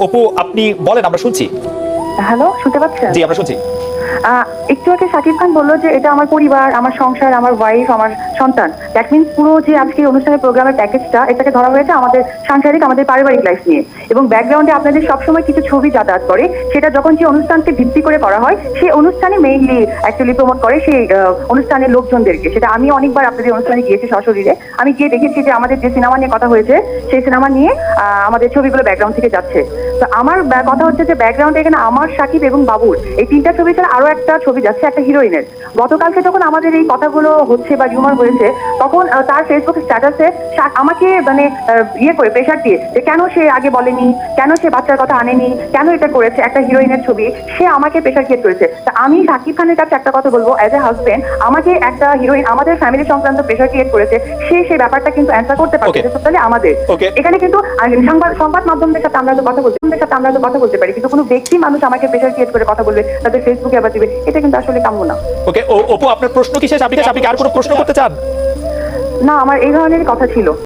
অপু আপনি বলেন, আমরা শুনছি। হ্যালো, শুনতে পাচ্ছেন? জি, আমরা শুনছি। একটু আগে শাকিব খান বললো যে এটা আমার পরিবার, আমার সংসার, আমার ওয়াইফ, আমার সন্তান। দ্যাট মিনস পুরো যে আজকে অনুষ্ঠানের প্রোগ্রামের প্যাকেজটা এটাকে ধরা হয়েছে আমাদের সাংসারিক, আমাদের পারিবারিক লাইফ নিয়ে। এবং ব্যাকগ্রাউন্ডে আপনাদের সবসময় কিছু ছবি যাতায়াত করে, সেটা যখন যে অনুষ্ঠানকে ভিত্তি করে করা হয় সেই অনুষ্ঠানে মেইনলি অ্যাকচুয়ালি প্রমোট করে সেই অনুষ্ঠানের লোকজনদেরকে। সেটা আমি অনেকবার আপনাদের অনুষ্ঠানে গিয়েছি সশরীরে, আমি গিয়ে দেখেছি যে আমাদের যে সিনেমা নিয়ে কথা হয়েছে সেই সিনেমা নিয়ে আমাদের ছবিগুলো ব্যাকগ্রাউন্ড থেকে যাচ্ছে। তো আমার কথা হচ্ছে যে ব্যাকগ্রাউন্ডে এখানে আমার, শাকিব এবং বাবুর এই তিনটা ছবি ছাড়া আরো একটা ছবি যাচ্ছে একটা হিরোইনের। গতকালকে যখন আমাদের এই কথাগুলো হচ্ছে বা রিউমার হয়েছে, তখন তার ফেসবুক স্ট্যাটাসে আমাকে মানে ইয়ে করে প্রেশার দিয়ে যে কেন সে আগে বলেনি, কেন সে বাচ্চার কথা আনেনি, কেন এটা করেছে, একটা হিরোইনের ছবি সে আমাকে প্রেশার ক্রিয়েট করেছে। তা আমি শাকিব খানের কাছে একটা কথা বলবো, অ্যাজ এ হাজবেন্ড আমাকে একটা হিরোইন আমাদের ফ্যামিলি সংক্রান্ত প্রেশার ক্রিয়েট করেছে, সে সেই ব্যাপারটা কিন্তু অ্যান্সার করতে পারছে টোটালি আমাদের। এখানে কিন্তু সংবাদ মাধ্যমদের সাথে আমরা তো কথা বলতে পারি, কিন্তু কোনো ব্যক্তি মানুষ আমাকে প্রেশার ক্রিয়েট করে কথা বলবে, তাদের ফেসবুকে আবার দিবে, এটা কিন্তু আসলে কাম্য না। ওকে অপু, আপনার প্রশ্ন কি শেষ? আপনি কি আর কোনো প্রশ্ন করতে চান? না, আমার এই ধরনের কথা ছিল।